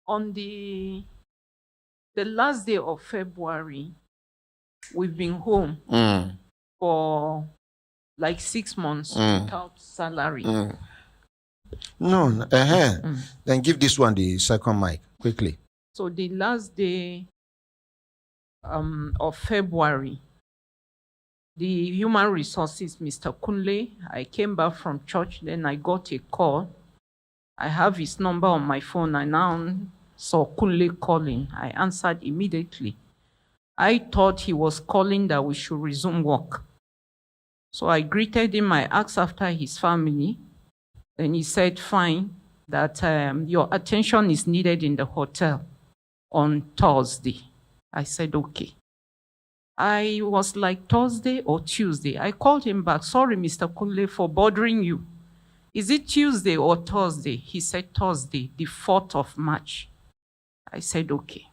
On the last day of February, we've been home for like 6 months without salary. No, then give this one the second mic quickly. So the last day of February, the human resources, Mr. Kunle, I came back from church, then I got a call. I have his number on my phone. I now saw Kunle calling. I answered immediately. I thought he was calling that we should resume work. So I greeted him. I asked after his family. Then he said, fine, that your attention is needed in the hotel on Thursday. I said, okay. I was like, Thursday or Tuesday? I called him back. Sorry, Mr. Kunle, for bothering you. Is it Tuesday or Thursday? He said Thursday, the 4th of March. I said, okay.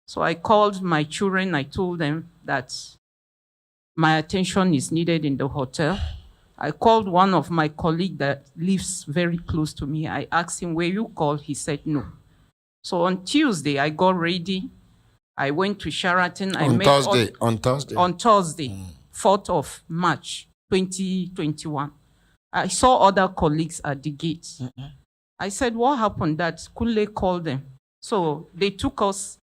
So I called my children. I told them that my attention is needed in the hotel. I called one of my colleagues that lives very close to me. I asked him, where you called? He said no. So on Tuesday, I got ready. I went to Sheraton. On Thursday, 4th of March, 2021. I saw other colleagues at the gate. I said, what happened? That Kunle called them. So they took us.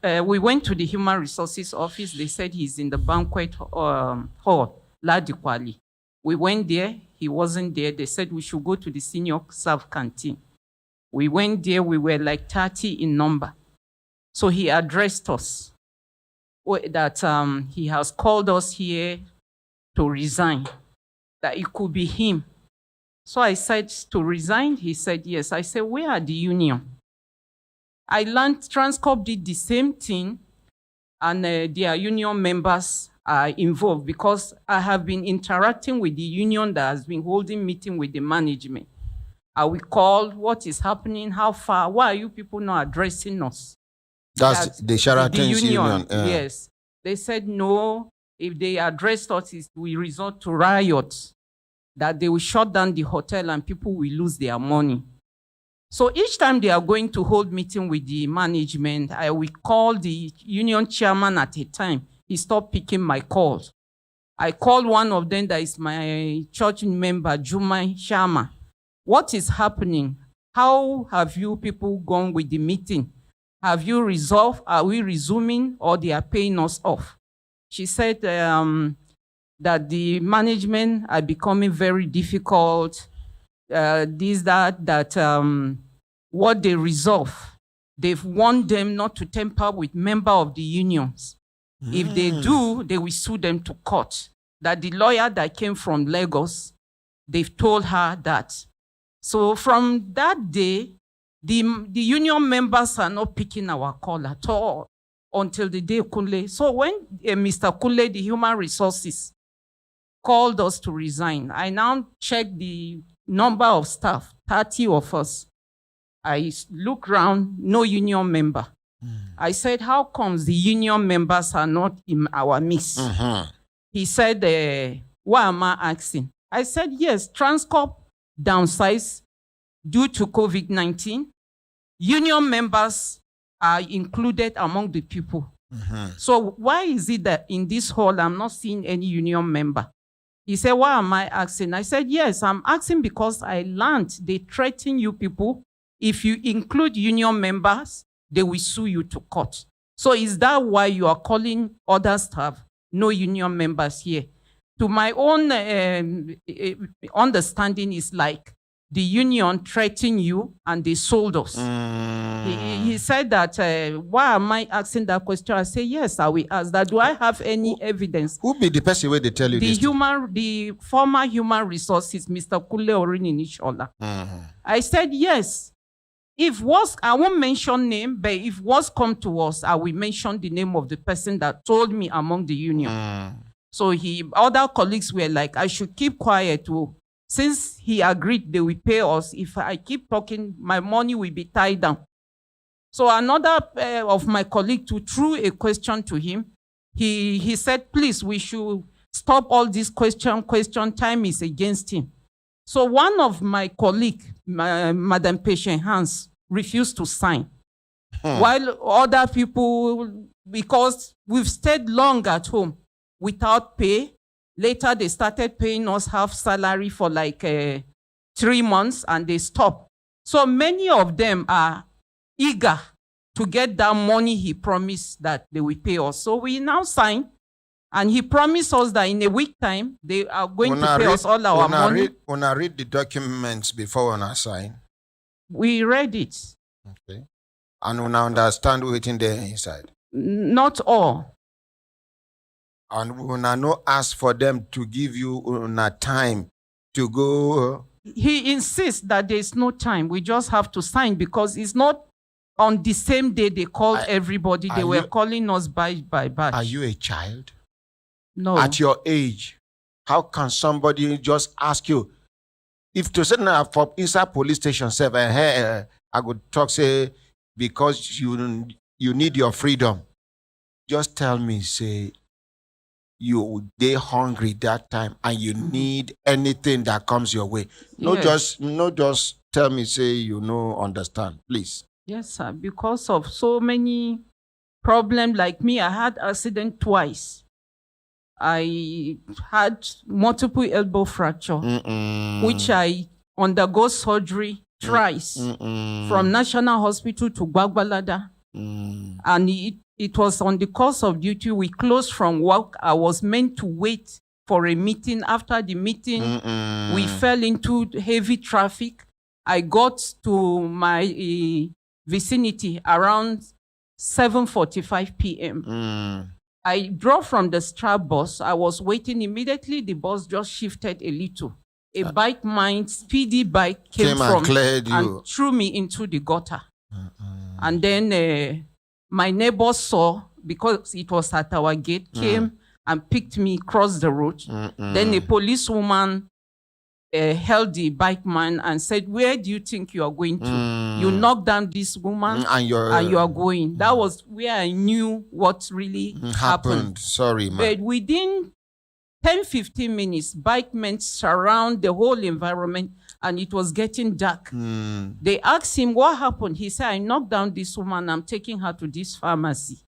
We went to the Human Resources office. They said he's in the banquet hall, Ladikwali. We went there. He wasn't there. They said we should go to the senior staff canteen. We went there. We were like 30 in number. So he addressed us that he has called us here to resign, that it could be him. So I said, to resign? He said, yes. I said, where are the union? I learned Transcorp did the same thing, and their union members are involved because I have been interacting with the union that has been holding meeting with the management. I will call, what is happening, how far, why are you people not addressing us? That's the Sheraton's union. Yes. They said, no, if they address us, we resort to riots, that they will shut down the hotel and people will lose their money. So each time they are going to hold meeting with the management, I will call the union chairman at a time. He stopped picking my calls. I called one of them that is my church member, Juma Sharma. What is happening? How have you people gone with the meeting? Have you resolved? Are we resuming or they are paying us off? She said that the management are becoming very difficult. What they resolve, they've warned them not to tamper with member of the unions. If they do, they will sue them to court. That the lawyer that came from Lagos, they've told her that. So from that day, the union members are not picking our call at all until the day Kunle. So when Mr. Kunle, the human resources, called us to resign, I now checked the number of staff, 30 of us. I look around, no union member. I said, how comes the union members are not in our midst? He said, why am I asking? I said, yes, Transcorp downsized due to COVID-19. Union members are included among the people. So why is it that in this hall I'm not seeing any union member? He said, why am I asking? I said, yes, I'm asking because I learned they threaten you people. If you include union members, they will sue you to court. So is that why you are calling other staff, no union members here? To my own understanding is like the union threatened you and they sold us. He said that, why am I asking that question? I say, yes, I will ask that. Do I have any evidence? Who be the person where they tell you this? The former human resources, Mr. Kule Orini Nishola. I said, yes. If was, I won't mention name, but if was come to us, I will mention the name of the person that told me among the union. So other colleagues were like, I should keep quiet too. Since he agreed they will pay us, if I keep talking, my money will be tied down. So another of my colleagues threw a question to him. He said, please, we should stop all this question. Time is against him. So one of my colleagues, Madam Patient Hans, refused to sign. While other people, because we've stayed long at home without pay, later they started paying us half salary for like 3 months and they stopped. So many of them are eager to get that money he promised that they will pay us. So we now sign, and he promised us that in a week time, they are going to pay us all our money. When I read the documents before when I sign. We read it. Okay. And when I understand what's in there inside. Not all. And when I no ask for them to give you time to go. He insists that there's no time. We just have to sign because it's not on the same day they called everybody. They were calling us by batch. Are you a child? No. At your age, how can somebody just ask you? If to say now for inside police station, say, I would talk, say, because you need your freedom. Just tell me, say, they hungry that time and you need anything that comes your way. No, Yes. just tell me, say, understand, please. Yes, sir. Because of so many problems, like me, I had accident twice. I had multiple elbow fracture, which I undergo surgery thrice from National Hospital to Gwagwalada. And it was on the course of duty. We closed from work. I was meant to wait for a meeting. After the meeting, we fell into heavy traffic. I got to my vicinity around 7:45 p.m. I drove from the Strap bus. I was waiting. Immediately, the bus just shifted a little. A bike man, speedy bike, came from and threw me into the gutter. And then my neighbor saw, because it was at our gate, came and picked me, crossed the road. Then a policewoman held the bike man and said, "Where do you think you are going to? You knocked down this woman and you are going." That was where I knew what really happened. Sorry, man. But within 10-15 minutes, bike men surround the whole environment and it was getting dark. They asked him what happened. He said, "I knocked down this woman. I'm taking her to this pharmacy."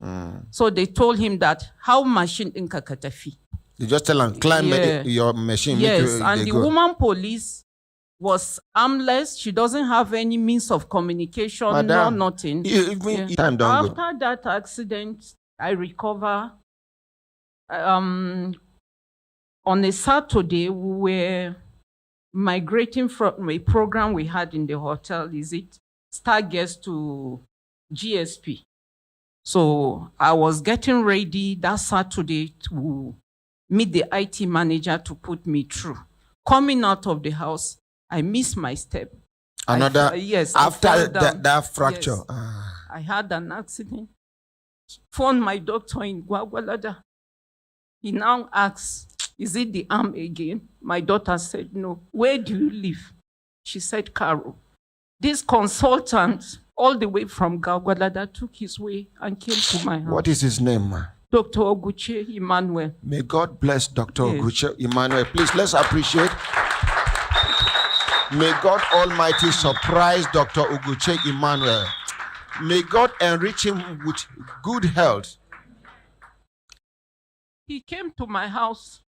So they told him that, "How machine in Kakatafi?" You just tell them, climb your machine. Yes, and the woman police was armless. She doesn't have any means of communication, no nothing. Time don't After that accident, I recover. On a Saturday, we were migrating from a program we had in the hotel, Star Guest to GSP. So I was getting ready that Saturday to meet the IT manager to put me through. Coming out of the house, I missed my step. Another? Yes. After that fracture? Yes. I had an accident. Phoned my doctor in Gwagwalada. He now asks, "Is it the arm again?" My daughter said, "No." "Where do you live?" She said, "Caro." This consultant, all the way from Gwagwalada, took his way and came to my house. What is his name, ma? Dr. Oguche Emmanuel. May God bless Dr. Oguche Emmanuel. Please, let's appreciate. May God Almighty surprise Dr. Oguche Emmanuel. May God enrich him with good health. He came to my house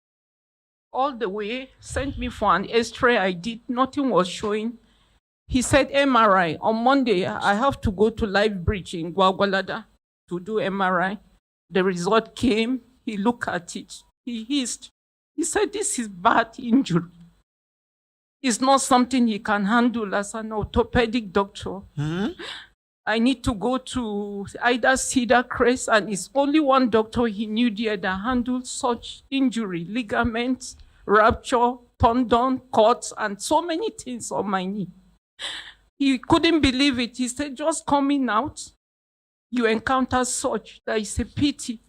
all the way, sent me for an X-ray. I did, nothing was showing. He said, "MRI. On Monday, I have to go to Live Bridge in Gwagwalada to do MRI. The result came. He looked at it. He hissed. He said, "This is bad injury. It's not something he can handle as an orthopedic doctor. I need to go to either Cedar Crest," and it's only one doctor he knew there that handled such injury, ligaments, rupture, tendon, cuts, and so many things on my knee. He couldn't believe it. He said, "Just coming out, you encounter such, that is a pity."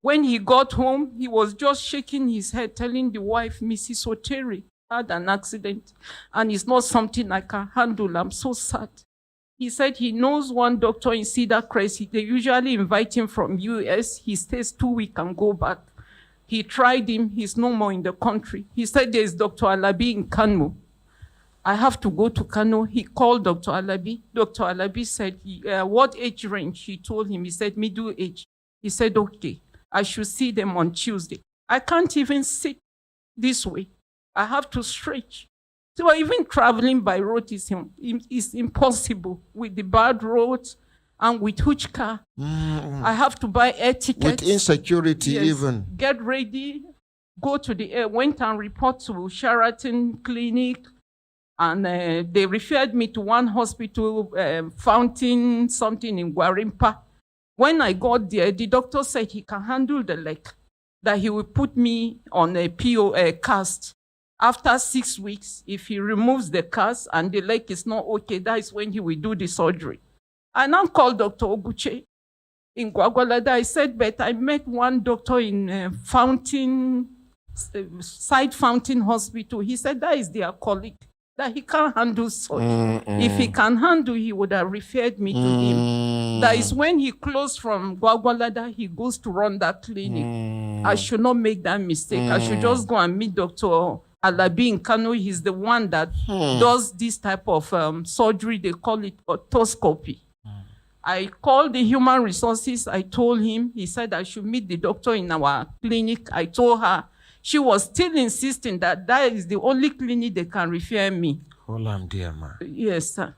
When he got home, he was just shaking his head, telling the wife, "Mrs. Oteri had an accident, and it's not something I can handle. I'm so sad." He said he knows one doctor in Cedar Crest. They usually invite him from US. He stays 2 weeks and go back. He tried him. He's no more in the country. He said there's Dr. Alabi in Kano. I have to go to Kano. He called Dr. Alabi. Dr. Alabi said, what age range? He told him. He said, middle age. He said, okay, I should see them on Tuesday. I can't even sit this way. I have to stretch. So even traveling by road is impossible with the bad roads and with which car. I have to buy air tickets. With insecurity, yes, even. Get ready, go to the air, went and report to Sheraton Clinic, and they referred me to one hospital, Fountain something in Gwarimpa. When I got there, the doctor said he can handle the leg, that he will put me on a cast. After 6 weeks, if he removes the cast and the leg is not okay, that is when he will do the surgery. I now called Dr. Oguche in Gwagwalada. I said, but I met one doctor in Fountain, Side Fountain Hospital. He said that is their colleague, that he can't handle surgery. If he can handle, he would have referred me to him. That is when he closed from Gwagwalada, he goes to run that clinic. I should not make that mistake. I should just go and meet Dr. Alabi in Kano. He's the one that does this type of surgery. They call it otoscopy. I called the human resources. I told him. He said I should meet the doctor in our clinic. I told her. She was still insisting that that is the only clinic they can refer me. Hold on, dear man. Yes, sir.